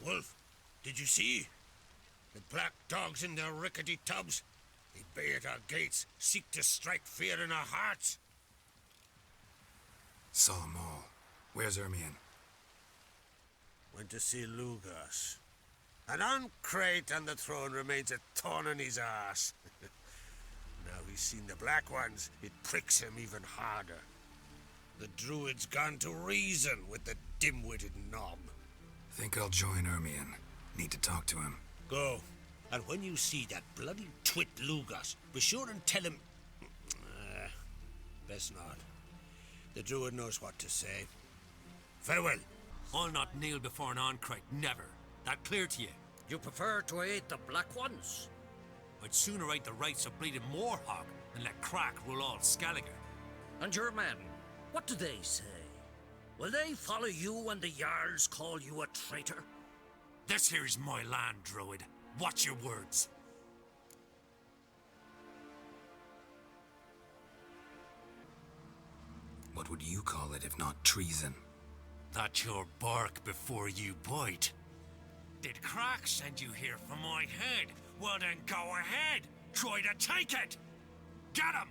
Wolf, did you see? The black dogs in their rickety tubs. They bay at our gates, seek to strike fear in our hearts. Saw 'em all. Where's Ermion? Went to see Lugas. And on Crate on the throne remains a thorn in his arse. Now he's seen the black ones, it pricks him even harder. The druid's gone to reason with the dim-witted knob. Think I'll join Ermion. Need to talk to him. Go. And when you see that bloody twit Lugas, be sure and tell him... best not. The druid knows what to say. Farewell. I'll not kneel before an Oncrite, never. That clear to you? You prefer to aid the black ones? I'd sooner aid the rights of bleeding Moorhog than let Crack rule all Skellige. And your men, what do they say? Will they follow you when the Jarls call you a traitor? This here's my land, Druid. Watch your words. What would you call it if not treason? That's your bark before you bite. Did Crack send you here for my head? Well then go ahead. Try to take it. Get him!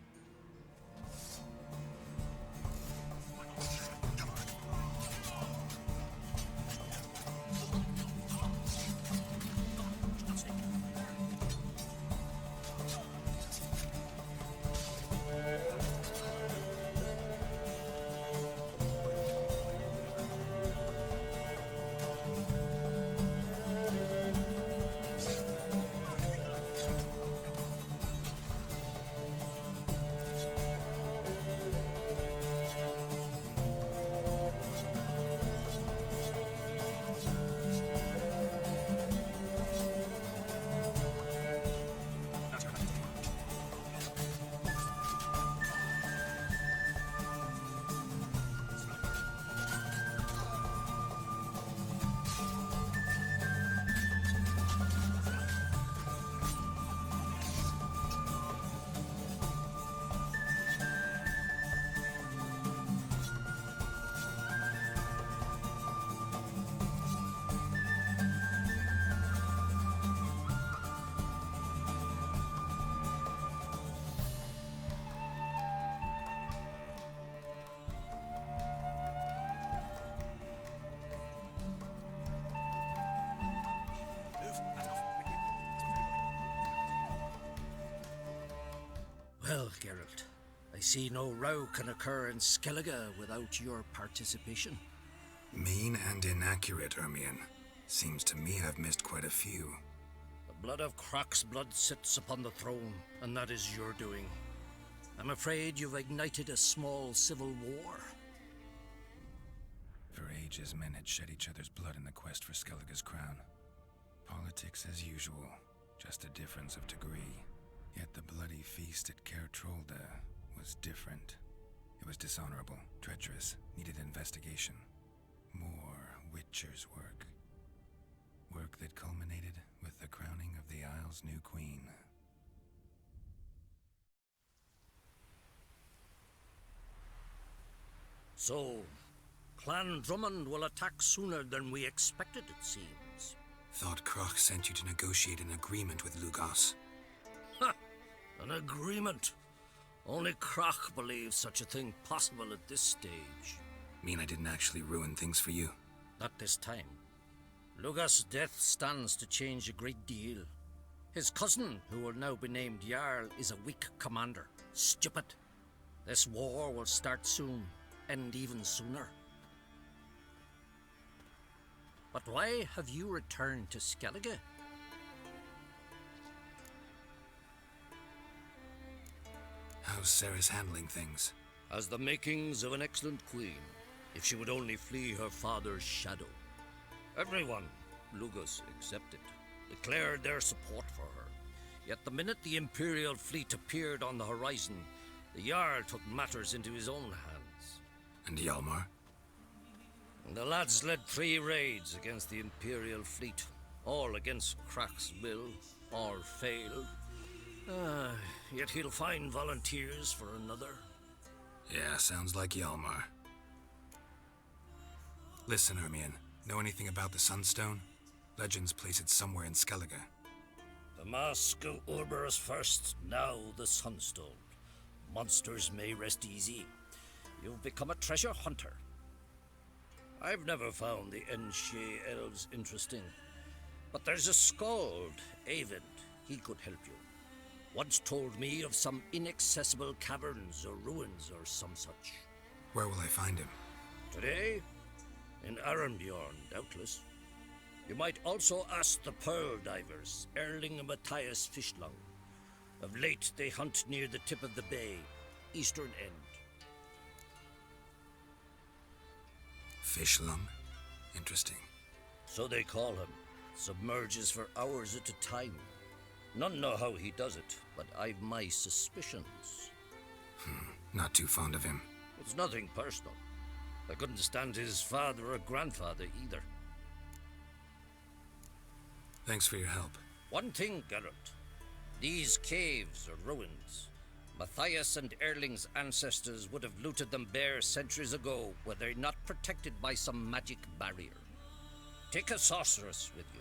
Well, Geralt, I see no row can occur in Skellige without your participation. Mean and inaccurate, Ermion. Seems to me I've missed quite a few. The blood of Croc's blood sits upon the throne, and that is your doing. I'm afraid you've ignited a small civil war. For ages, men had shed each other's blood in the quest for Skellige's crown. Politics as usual, just a difference of degree. Yet the bloody feast at Caer Trolde was different. It was dishonorable, treacherous, needed investigation. More Witcher's work. Work that culminated with the crowning of the Isle's new queen. So, Clan Drummond will attack sooner than we expected, it seems. Thought Croc sent you to negotiate an agreement with Lugas. Ha! An agreement? Only Croc believes such a thing possible at this stage. Mean I didn't actually ruin things for you? Not this time. Lugas' death stands to change a great deal. His cousin, who will now be named Jarl, is a weak commander. Stupid. This war will start soon, end even sooner. But why have you returned to Skellige? How's Sarah's handling things? Has the makings of an excellent queen, if she would only flee her father's shadow. Everyone, Lugas excepted, declared their support for her. Yet the minute the Imperial fleet appeared on the horizon, the Jarl took matters into his own hands. And Hjalmar? And the lads led 3 raids against the Imperial fleet, all against Crac's will, all failed. Yet he'll find volunteers for another. Yeah, sounds like Hjalmar. Listen, Ermion, know anything about the Sunstone? Legends place it somewhere in Skellige. The mask of Urberus first, now the Sunstone. Monsters may rest easy. You've become a treasure hunter. I've never found the Ještě elves interesting. But there's a skald, Eyvind. He could help you. Once told me of some inaccessible caverns or ruins or some such. Where will I find him? Today? In Arnbjorn, doubtless. You might also ask the pearl divers, Erling and Matthias Fishlung. Of late, they hunt near the tip of the bay, eastern end. Fishlung? Interesting. So they call him. Submerges for hours at a time. None know how he does it, but I've my suspicions. Not too fond of him. It's nothing personal. I couldn't stand his father or grandfather either. Thanks for your help. One thing, Geralt. These caves are ruins. Matthias and Erling's ancestors would have looted them bare centuries ago were they not protected by some magic barrier. Take a sorceress with you.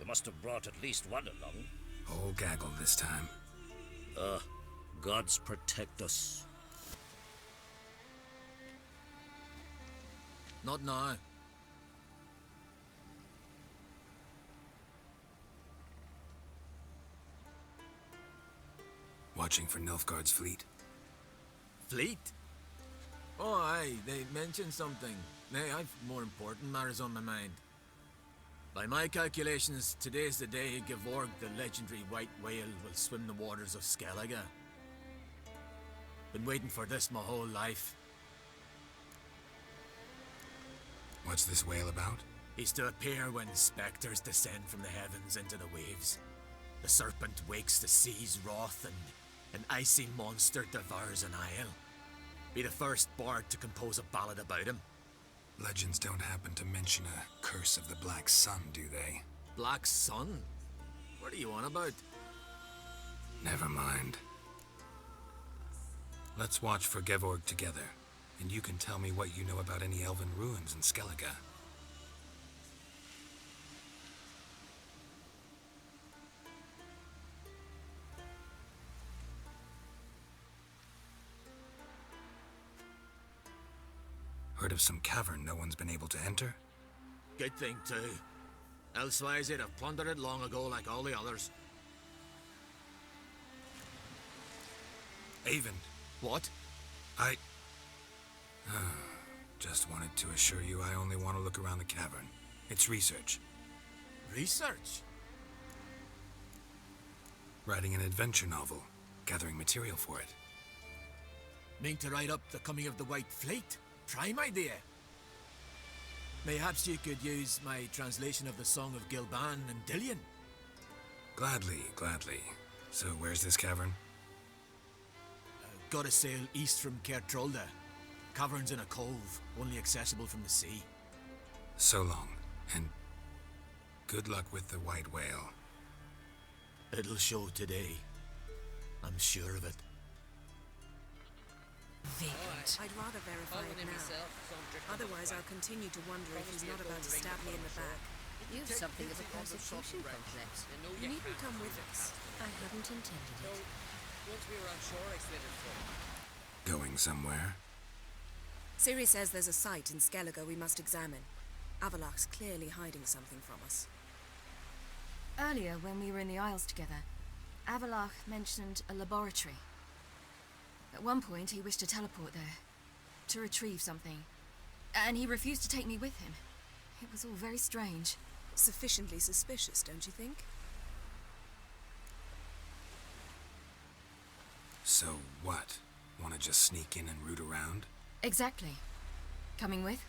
You must have brought at least one along. Whole gaggle this time. Gods protect us. Not now. Watching for Nilfgaard's fleet. Fleet? Oh, aye, they mentioned something. Nay, I've more important matters on my mind. By my calculations, today's the day Gevorg, the legendary white whale, will swim the waters of Skellige. Been waiting for this my whole life. What's this whale about? He's to appear when spectres descend from the heavens into the waves. The serpent wakes the sea's wrath and an icy monster devours an isle. Be the first bard to compose a ballad about him. Legends don't happen to mention a curse of the Black Sun, do they? Black Sun? What are you on about? Never mind. Let's watch for Gevorg together, and you can tell me what you know about any elven ruins in Skellige. Heard of some cavern no one's been able to enter? Good thing, too. Elsewise, they'd have plundered it long ago like all the others. Eyvind. What? I just wanted to assure you I only want to look around the cavern. It's research. Research? Writing an adventure novel. Gathering material for it. Mean to write up the coming of the White Fleet? Prime idea. Mayhaps you could use my translation of the Song of Gilban and Dillion. Gladly, gladly. So where's this cavern? Gotta sail east from Kertrolda. Cavern's in a cove, only accessible from the sea. So long, and good luck with the white whale. It'll show today. I'm sure of it. Vacant. I'd rather verify it now. Otherwise, I'll continue to wonder if he's not about to stab me in the back. You've something of a persecution complex. You needn't come with us. I hadn't intended it. Going somewhere? Ciri says there's a site in Skellige we must examine. Avalach's clearly hiding something from us. Earlier, when we were in the Isles together, Avalach mentioned a laboratory. At one point, he wished to teleport there, to retrieve something, and he refused to take me with him. It was all very strange. Sufficiently suspicious, don't you think? So what? Want to just sneak in and root around? Exactly. Coming with?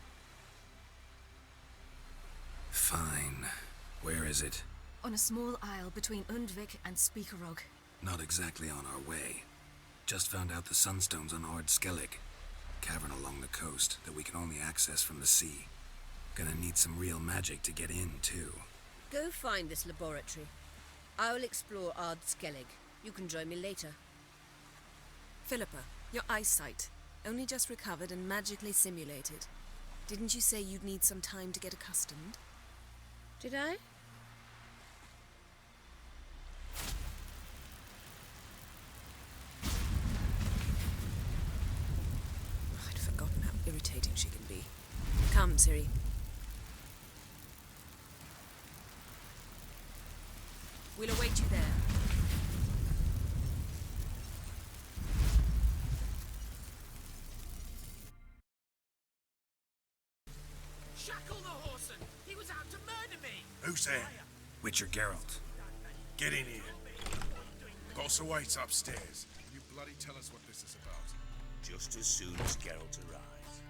Fine. Where is it? On a small isle between Undvik and Speakerog. Not exactly on our way. Just found out the sunstone's on Ord Skellig. Cavern along the coast that we can only access from the sea. Gonna need some real magic to get in, too. Go find this laboratory. I will explore Ard Skellig. You can join me later. Philippa, your eyesight. Only just recovered and magically simulated. Didn't you say you'd need some time to get accustomed? Did I? Come, Ciri. We'll await you there. Shackle the horseman! He was out to murder me! Who's there? Witcher Geralt. Get in here. Boss awaits upstairs. Can you bloody tell us what this is about? Just as soon as Geralt arrives.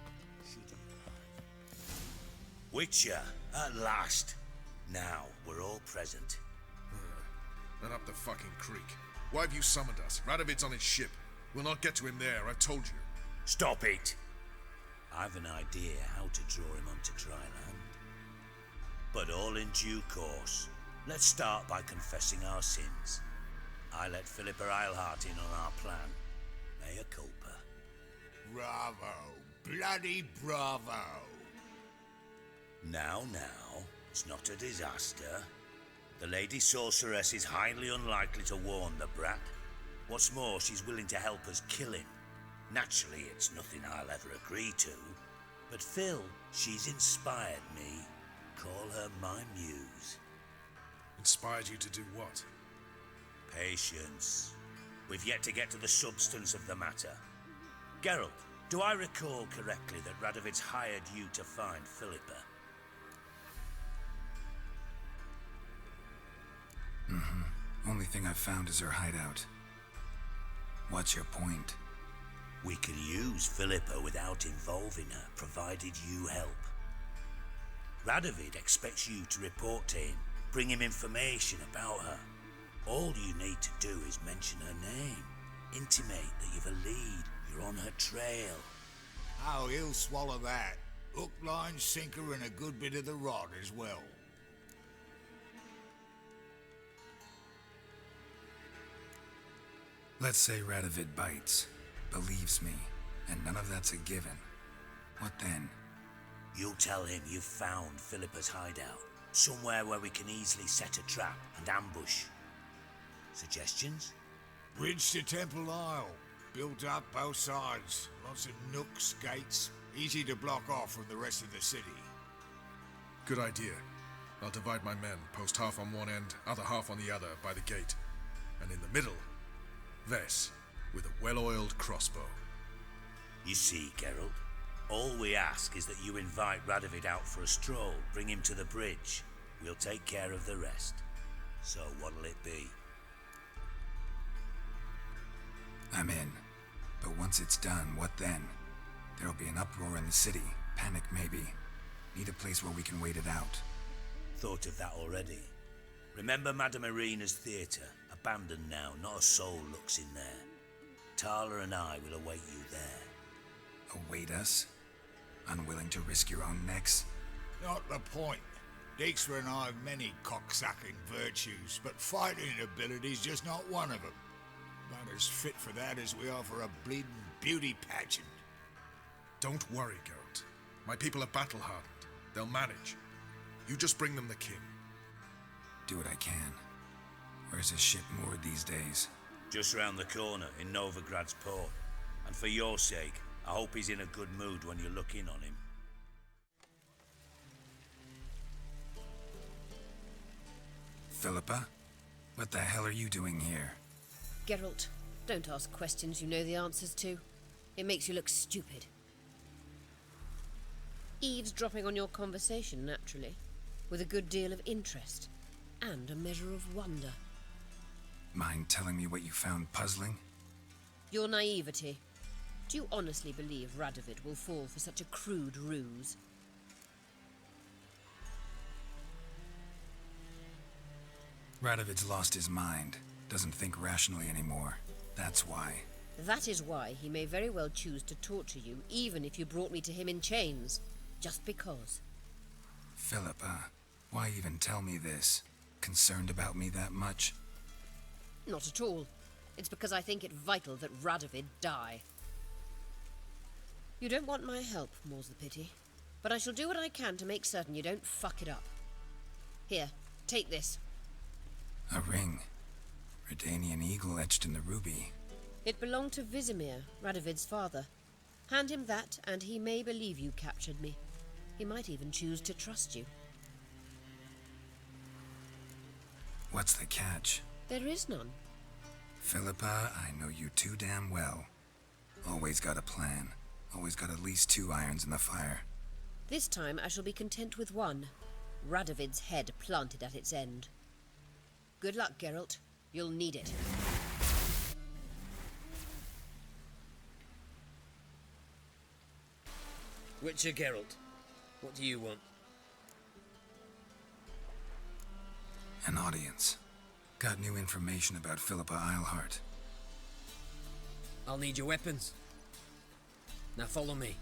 Should he arrive? Witcher, at last. Now, we're all present. Then up the fucking creek. Why have you summoned us? Radovid's on his ship. We'll not get to him there, I've told you. Stop it! I've an idea how to draw him onto dry land. But all in due course. Let's start by confessing our sins. I let Philippa Eilhart in on our plan. Mea culpa. Bravo. Bloody bravo. Now, it's not a disaster. The Lady Sorceress is highly unlikely to warn the brat. What's more, she's willing to help us kill him. Naturally, it's nothing I'll ever agree to. But Phil, she's inspired me. Call her my muse. Inspired you to do what? Patience. We've yet to get to the substance of the matter. Geralt, do I recall correctly that Radovid's hired you to find Philippa? Only thing I've found is her hideout. What's your point? We can use Philippa without involving her, provided you help. Radovid expects you to report to him, bring him information about her. All you need to do is mention her name, intimate that you've a lead, you're on her trail. Oh, he'll swallow that. Hook, line, sinker, and a good bit of the rod as well. Let's say Radovid bites, believes me, and none of that's a given. What then? You'll tell him you've found Philippa's hideout, somewhere where we can easily set a trap and ambush. Suggestions? Bridge to Temple Isle. Built up both sides. Lots of nooks, gates. Easy to block off from the rest of the city. Good idea. I'll divide my men, post half on one end, other half on the other, by the gate. And in the middle, Vess, with a well-oiled crossbow. You see, Geralt, all we ask is that you invite Radovid out for a stroll, bring him to the bridge. We'll take care of the rest. So what'll it be? I'm in. But once it's done, what then? There'll be an uproar in the city. Panic, maybe. Need a place where we can wait it out. Thought of that already. Remember Madame Irina's theatre? Abandoned now, not a soul looks in there. Tala and I will await you there. Await us? Unwilling to risk your own necks? Not the point. Dijkstra and I have many cocksucking virtues, but fighting ability's just not one of them. Not as fit for that as we are for a bleeding beauty pageant. Don't worry, Geralt. My people are battle-hardened. They'll manage. You just bring them the king. Do what I can. Where's his ship moored these days? Just round the corner in Novigrad's port. And for your sake, I hope he's in a good mood when you look in on him. Philippa? What the hell are you doing here? Geralt, don't ask questions you know the answers to. It makes you look stupid. Eavesdropping on your conversation, naturally, with a good deal of interest and a measure of wonder. Mind telling me what you found puzzling? Your naivety. Do you honestly believe Radovid will fall for such a crude ruse? Radovid's lost his mind. Doesn't think rationally anymore. That's why. That is why he may very well choose to torture you, even if you brought me to him in chains. Just because. Philippa, why even tell me this? Concerned about me that much? Not at all. It's because I think it vital that Radovid die. You don't want my help, more's the pity. But I shall do what I can to make certain you don't fuck it up. Here, take this. A ring. Redanian eagle etched in the ruby. It belonged to Vizimir, Radovid's father. Hand him that, and he may believe you captured me. He might even choose to trust you. What's the catch? There is none. Philippa, I know you too damn well. Always got a plan. Always got at least 2 irons in the fire. This time I shall be content with one. Radovid's head planted at its end. Good luck, Geralt. You'll need it. Witcher Geralt, what do you want? An audience. Got new information about Philippa Eilhart. I'll need your weapons. Now follow me.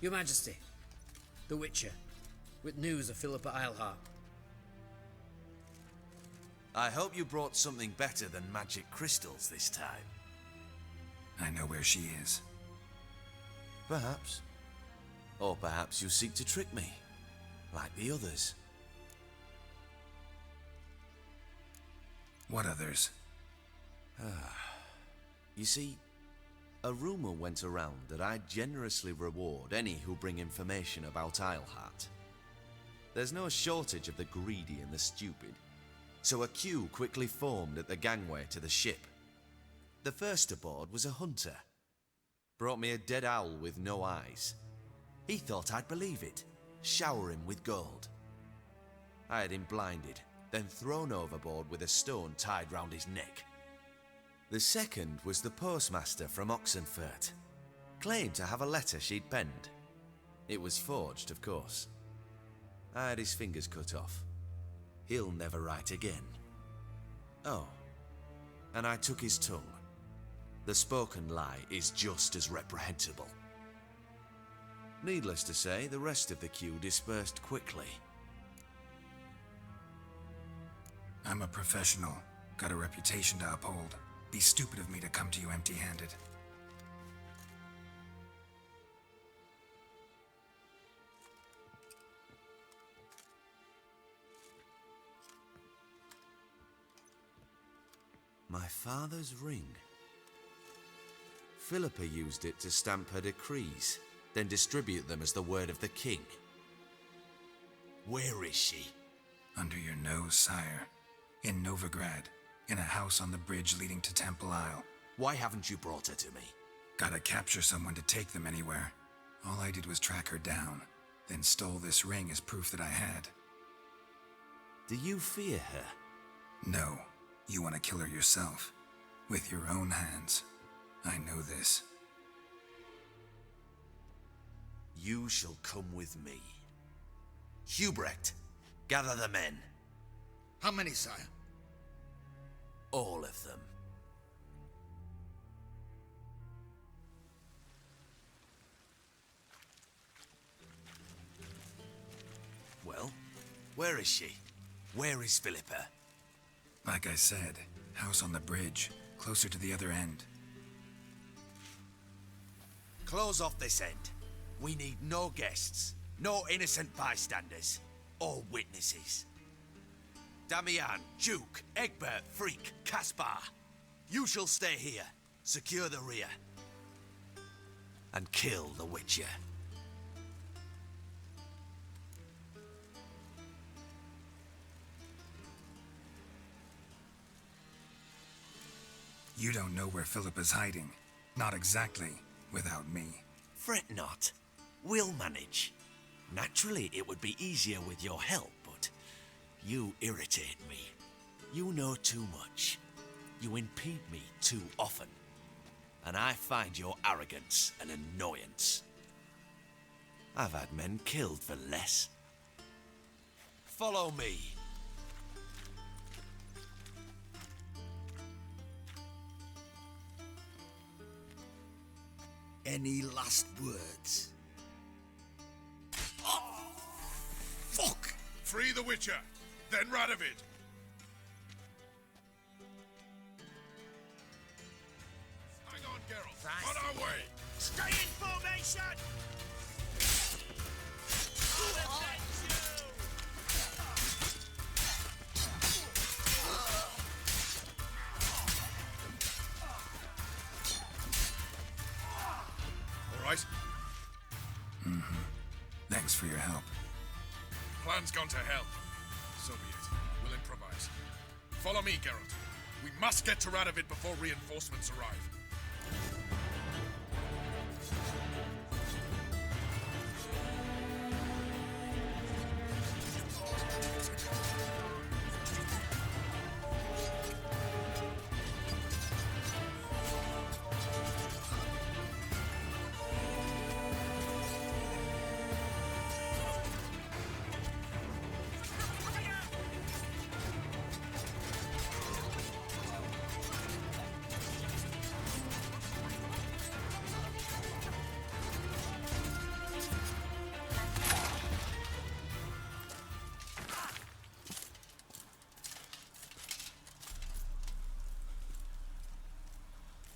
Your Majesty, the Witcher, with news of Philippa Eilhart. I hope you brought something better than magic crystals this time. I know where she is. Perhaps. Or perhaps you seek to trick me, like the others. What others? You see, a rumor went around that I generously reward any who bring information about Eilhart. There's no shortage of the greedy and the stupid, so a queue quickly formed at the gangway to the ship. The first aboard was a hunter. Brought me a dead owl with no eyes. He thought I'd believe it, shower him with gold. I had him blinded, then thrown overboard with a stone tied round his neck. The second was the postmaster from Oxenfurt. Claimed to have a letter she'd penned. It was forged, of course. I had his fingers cut off. He'll never write again. Oh, and I took his tongue. The spoken lie is just as reprehensible. Needless to say, the rest of the queue dispersed quickly. I'm a professional. Got a reputation to uphold. Be stupid of me to come to you empty-handed. My father's ring. Philippa used it to stamp her decrees, then distribute them as the word of the king. Where is she? Under your nose, sire. In Novigrad. In a house on the bridge leading to Temple Isle. Why haven't you brought her to me? Gotta capture someone to take them anywhere. All I did was track her down, then stole this ring as proof that I had. Do you fear her? No. You want to kill her yourself. With your own hands. I know this. You shall come with me. Hubrecht, gather the men. How many, sire? All of them. Well, where is she? Where is Philippa? Like I said, house on the bridge, closer to the other end. Close off this end. We need no guests, no innocent bystanders, or witnesses. Damian, Duke, Egbert, Freak, Caspar. You shall stay here, secure the rear, and kill the Witcher. You don't know where Philippa's hiding. Not exactly, without me. Fret not. We'll manage. Naturally, it would be easier with your help, but you irritate me. You know too much. You impede me too often. And I find your arrogance an annoyance. I've had men killed for less. Follow me. Any last words? Oh, fuck! Free the Witcher, then Radovid. Hang on, Geralt. On our way. Stay in formation! All right? Thanks for your help. Plan's gone to hell. So be it. We'll improvise. Follow me, Geralt. We must get to Radovid before reinforcements arrive.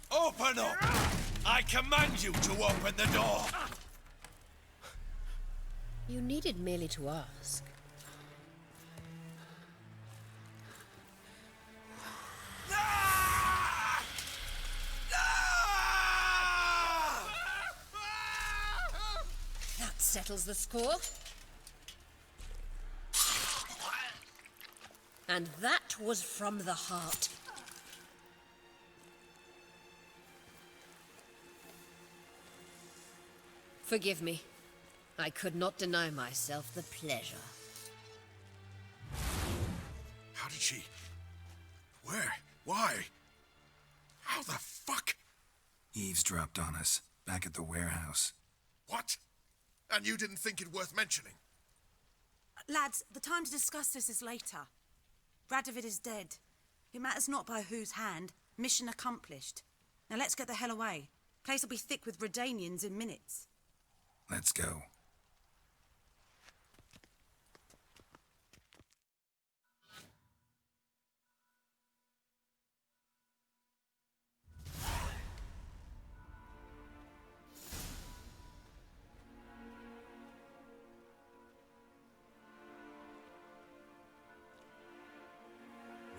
Open up! I command you to open the door! You needed merely to ask. That settles the score. And that was from the heart. Forgive me. I could not deny myself the pleasure. How did she... Where? Why? How the fuck? Eavesdropped on us, back at the warehouse. What? And you didn't think it worth mentioning? Lads, the time to discuss this is later. Radovid is dead. It matters not by whose hand. Mission accomplished. Now let's get the hell away. Place will be thick with Redanians in minutes. Let's go.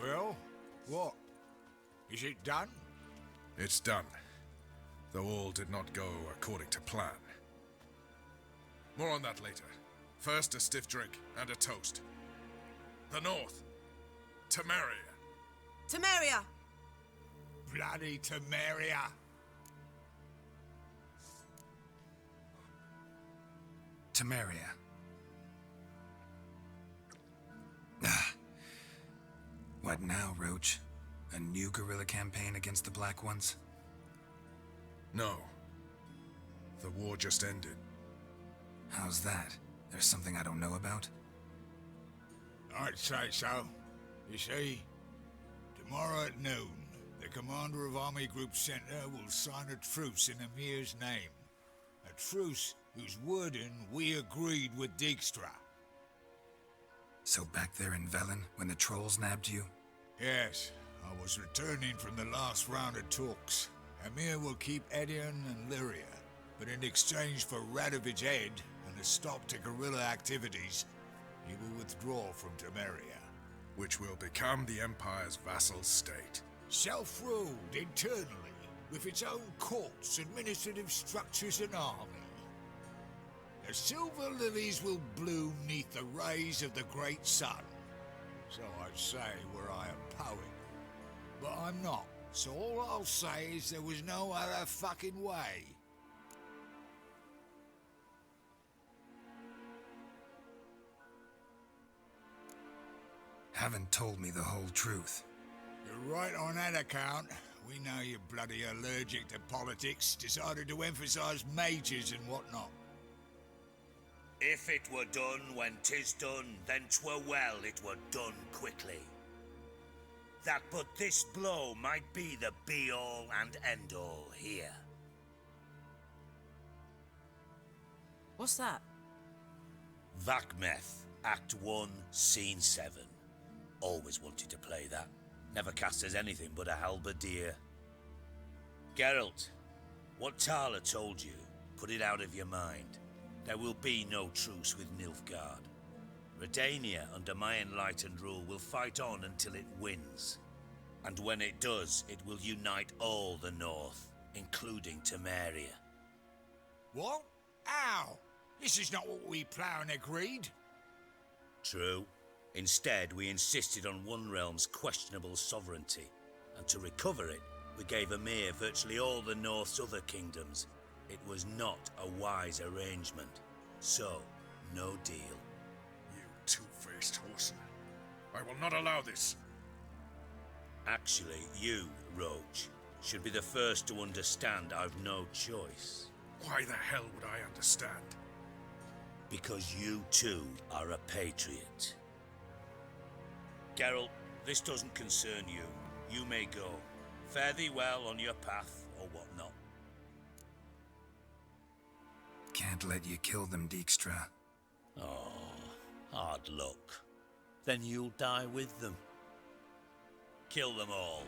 Well, what? Is it done? It's done. Though all did not go according to plan. More on that later. First, a stiff drink and a toast. The North. Temeria. Temeria! Bloody Temeria! Temeria. What now, Roach? A new guerrilla campaign against the Black Ones? No. The war just ended. How's that? There's something I don't know about? I'd say so. You see, tomorrow at noon, the commander of Army Group Center will sign a truce in Emir's name. A truce whose wording we agreed with Dijkstra. So back there in Velen, when the trolls nabbed you? Yes, I was returning from the last round of talks. Emir will keep Edion and Lyria, but in exchange for Radovid's head and a stop to guerrilla activities, he will withdraw from Temeria. Which will become the Empire's vassal state. Self-ruled internally, with its own courts, administrative structures and army. The silver lilies will bloom neath the rays of the great sun. So I'd say were I a poet. But I'm not, so all I'll say is there was no other fucking way. Haven't told me the whole truth. You're right on that account. We know you're bloody allergic to politics, decided to emphasize majors and whatnot. If it were done when 'tis done, then 'twere well it were done quickly. That but this blow might be the be-all and end-all here. What's that? Vakmeth, Act 1, Scene 7. Always wanted to play that. Never cast as anything but a halberdier. Geralt, what Tala told you, put it out of your mind. There will be no truce with Nilfgaard. Redania, under my enlightened rule, will fight on until it wins. And when it does, it will unite all the North, including Temeria. What? How? This is not what we planned and agreed. True. Instead, we insisted on one realm's questionable sovereignty, and to recover it, we gave Amir virtually all the North's other kingdoms. It was not a wise arrangement. So, no deal. You two-faced horse. I will not allow this. Actually, you, Roach, should be the first to understand I've no choice. Why the hell would I understand? Because you too are a patriot. Geralt, this doesn't concern you. You may go. Fare thee well on your path or whatnot. Can't let you kill them, Dijkstra. Oh, hard luck. Then you'll die with them. Kill them all.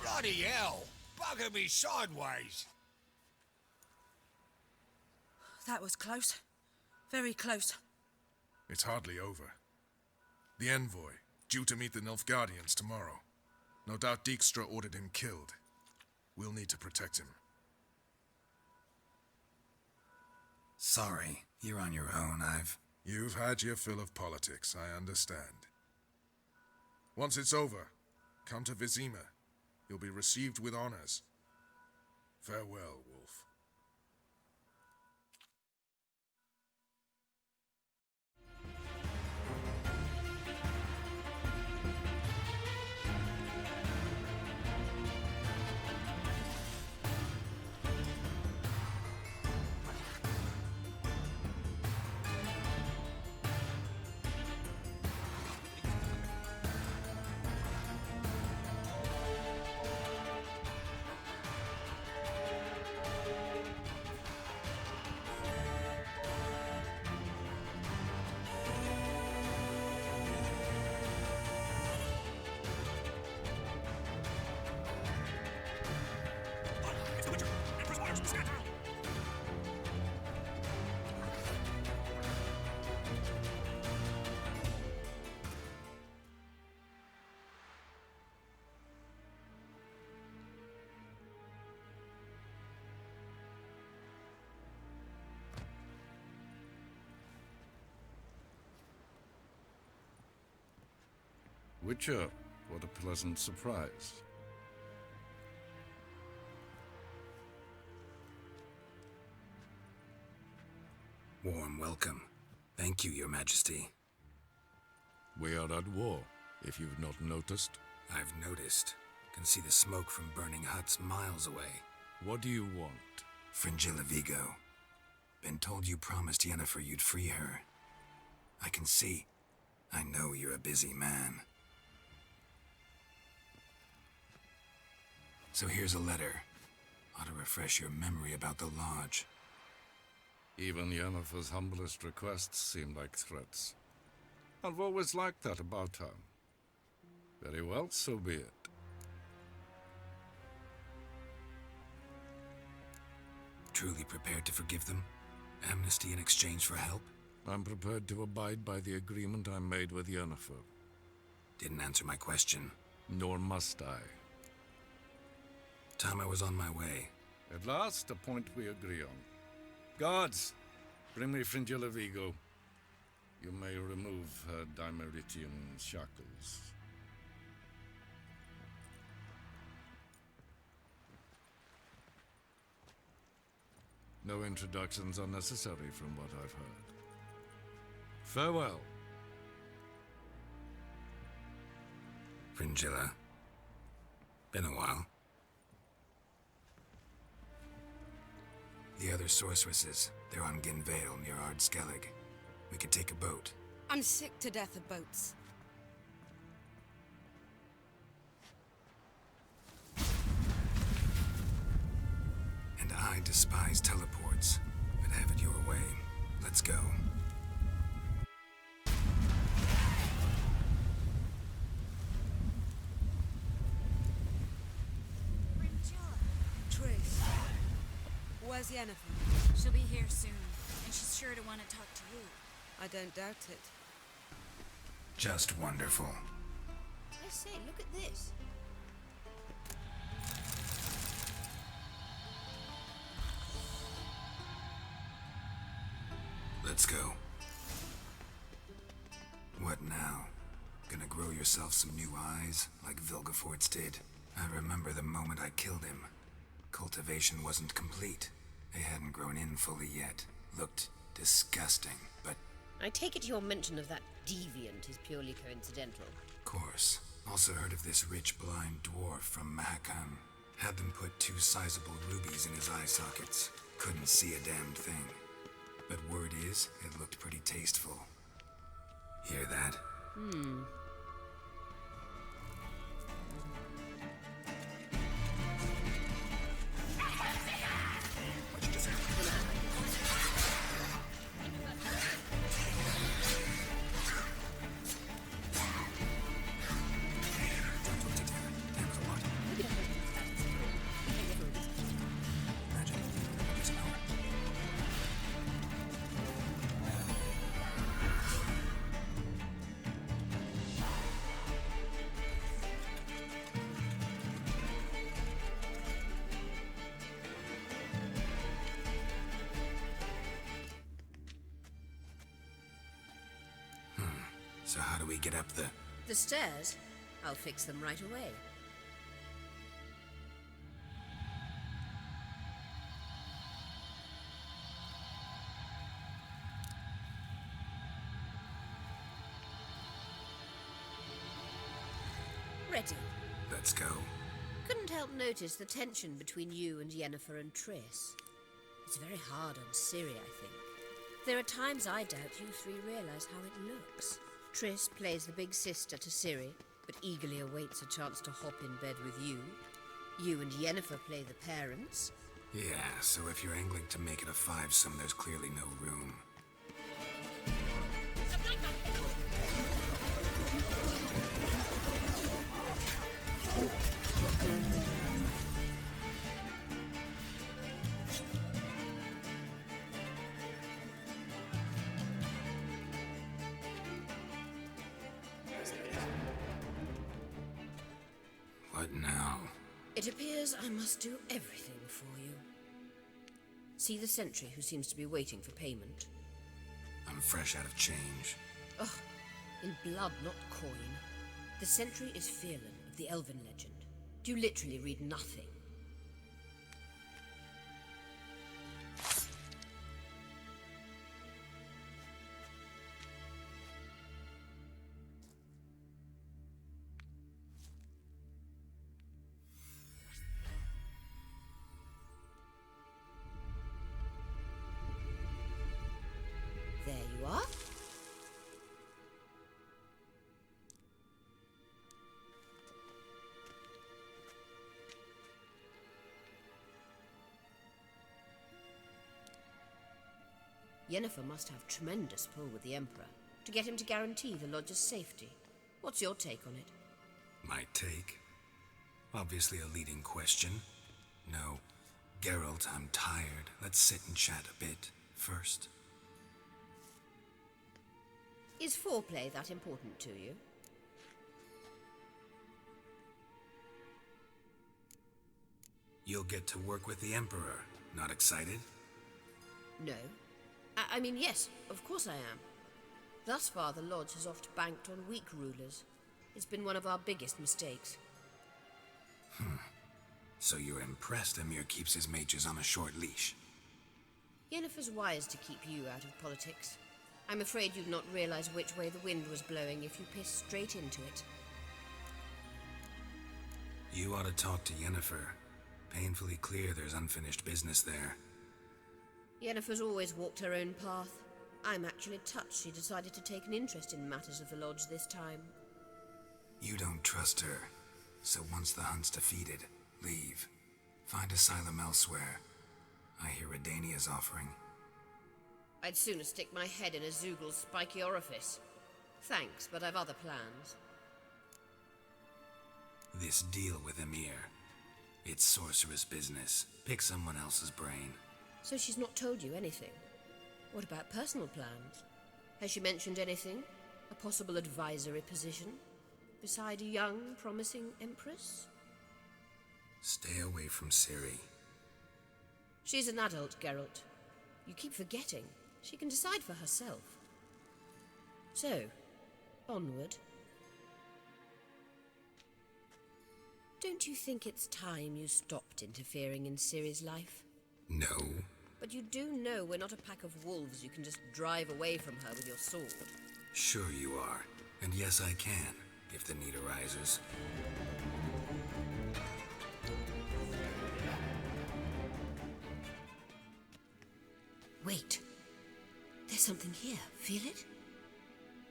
Bloody hell! Bugger me sideways! That was close. Very close. It's hardly over. The envoy, due to meet the Nilfgaardians tomorrow. No doubt Dijkstra ordered him killed. We'll need to protect him. Sorry, you're on your own. You've had your fill of politics, I understand. Once it's over, come to Vizima. You'll be received with honors. Farewell, Wolf. Witcher, what a pleasant surprise. Warm welcome. Thank you, Your Majesty. We are at war, if you've not noticed. I've noticed. Can see the smoke from burning huts miles away. What do you want? Fringilla Vigo. Been told you promised Yennefer you'd free her. I can see. I know you're a busy man. So here's a letter. Ought to refresh your memory about the Lodge. Even Yennefer's humblest requests seem like threats. I've always liked that about her. Very well, so be it. Truly prepared to forgive them? Amnesty in exchange for help? I'm prepared to abide by the agreement I made with Yennefer. Didn't answer my question. Nor must I. Time I was on my way. At last, a point we agree on. Guards, bring me Fringilla Vigo. You may remove her Dimeritian shackles. No introductions are necessary from what I've heard. Farewell. Fringilla. Been a while. The other sorceresses, they're on Ginvale near Skellige. We could take a boat. I'm sick to death of boats. And I despise teleports, but have it your way. Let's go. Where's Yennefer? She'll be here soon, and she's sure to want to talk to you. I don't doubt it. Just wonderful. I say, look at this. Let's go. What now? Gonna grow yourself some new eyes, like Vilgefortz did? I remember the moment I killed him. Cultivation wasn't complete. They hadn't grown in fully yet. Looked disgusting, but... I take it your mention of that deviant is purely coincidental. Of course. Also heard of this rich blind dwarf from Mahakam. Had them put 2 sizable rubies in his eye sockets. Couldn't see a damned thing. But word is, it looked pretty tasteful. Hear that? So how do we get up the... The stairs? I'll fix them right away. Ready. Let's go. Couldn't help notice the tension between you and Yennefer and Triss. It's very hard on Ciri, I think. There are times I doubt you three realize how it looks. Triss plays the big sister to Ciri, but eagerly awaits a chance to hop in bed with you. You and Yennefer play the parents. Yeah, so if you're angling to make it a 5-some, there's clearly no room. What now? It appears I must do everything for you. See the sentry who seems to be waiting for payment? I'm fresh out of change. Ugh, in blood, not coin. The sentry is Fearlan of the Elven legend. Do you literally read nothing? There you are. Yennefer must have tremendous pull with the Emperor to get him to guarantee the Lodge's safety. What's your take on it? My take? Obviously a leading question. No. Geralt, I'm tired. Let's sit and chat a bit first. Is foreplay that important to you? You'll get to work with the Emperor. Not excited? No. I mean, yes, of course I am. Thus far, the Lodge has oft banked on weak rulers. It's been one of our biggest mistakes. So you're impressed Emir keeps his mages on a short leash? Yennefer's wise to keep you out of politics. I'm afraid you'd not realize which way the wind was blowing if you pissed straight into it. You ought to talk to Yennefer. Painfully clear there's unfinished business there. Yennefer's always walked her own path. I'm actually touched she decided to take an interest in matters of the Lodge this time. You don't trust her. So once the hunt's defeated, leave. Find asylum elsewhere. I hear Redania's offering. I'd sooner stick my head in a Zoogl's spiky orifice. Thanks, but I've other plans. This deal with Emir. It's sorceress business. Pick someone else's brain. So she's not told you anything? What about personal plans? Has she mentioned anything? A possible advisory position? Beside a young, promising empress? Stay away from Ciri. She's an adult, Geralt. You keep forgetting. She can decide for herself. So, onward. Don't you think it's time you stopped interfering in Ciri's life? No. But you do know we're not a pack of wolves you can just drive away from her with your sword. Sure you are. And yes, I can, if the need arises. Wait. There's something here. Feel it?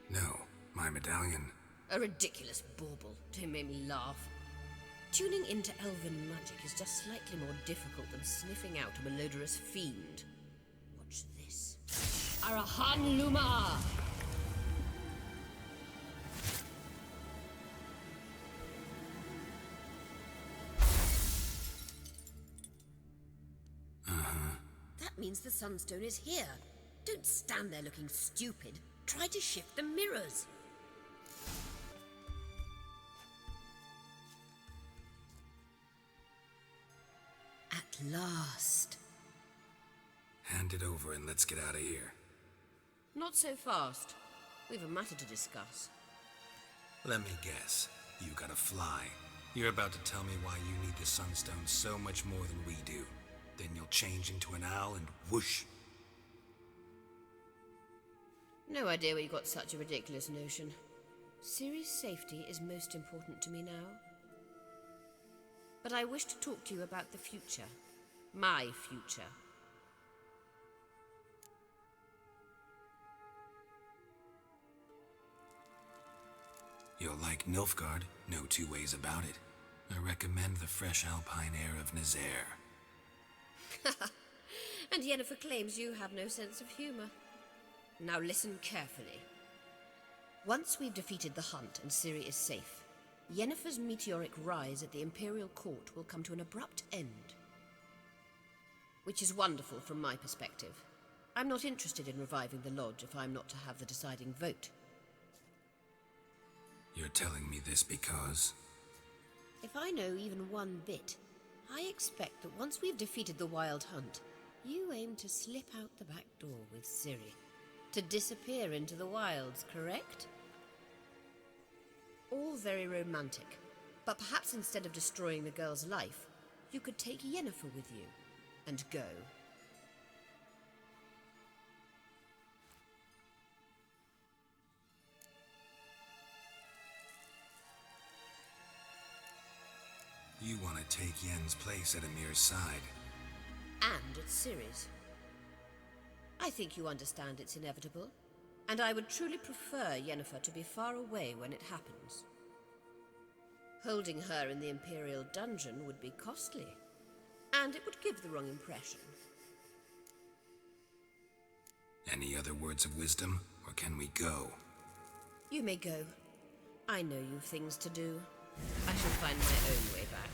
No, my medallion. A ridiculous bauble. Don't make me laugh. Tuning into elven magic is just slightly more difficult than sniffing out a malodorous fiend. Watch this. Arahan Luma! That means the Sunstone is here. Don't stand there looking stupid. Try to shift the mirrors. At last. Hand it over and let's get out of here. Not so fast. We've a matter to discuss. Let me guess. You gotta fly. You're about to tell me why you need the Sunstone so much more than we do. Then you'll change into an owl and whoosh. No idea where you got such a ridiculous notion. Ciri's safety is most important to me now. But I wish to talk to you about the future. My future. You'll like Nilfgaard, no two ways about it. I recommend the fresh alpine air of Nazaire. And Yennefer claims you have no sense of humor. Now listen carefully. Once we've defeated the hunt and Ciri is safe, Yennefer's meteoric rise at the Imperial Court will come to an abrupt end. Which is wonderful from my perspective. I'm not interested in reviving the Lodge if I'm not to have the deciding vote. You're telling me this because... If I know even one bit, I expect that once we've defeated the Wild Hunt, you aim to slip out the back door with Ciri. To disappear into the wilds, correct? All very romantic. But perhaps instead of destroying the girl's life, you could take Yennefer with you and go. You want to take Yen's place at Amir's side. And at Ciri's. I think you understand it's inevitable, and I would truly prefer Yennefer to be far away when it happens. Holding her in the Imperial dungeon would be costly, and it would give the wrong impression. Any other words of wisdom, or can we go? You may go. I know you've things to do. I shall find my own way back.